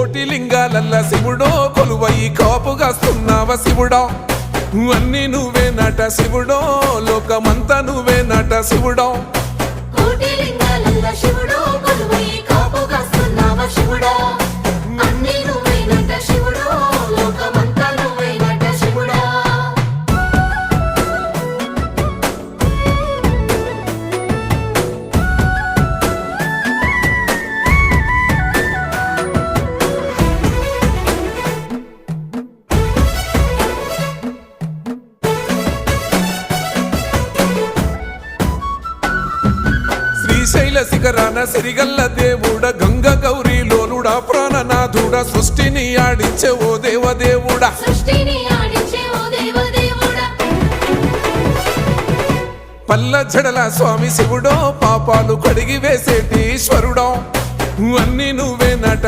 కోటి లింగాలల్ల శివుడో కొలువయి కాపుగాస్తున్నావ శివుడా అన్ని నువ్వే నట శివుడో లోకమంతా నువ్వే నట శివుడో కోటి లింగాలల్ల శివుడో కొలువయి కాపుగాస్తున్నావ శివుడా అన్ని నువ్వే నట శివుడో లోకమంతా నువ్వే నట శివుడా శ్రీశైల శిఖరాన సిరిగల్ల దేవుడ గంగ గౌరీ లోలుడా ప్రాణనాథుడ సృష్టిని ఆడించే ఓ దేవదేవుడా సృష్టిని ఆడించే ఓ దేవదేవుడా పల్ల జడల స్వామి శివుడో పాపాలు కడిగి వేసేటి ఈశ్వరుడో అన్ని నువ్వే నట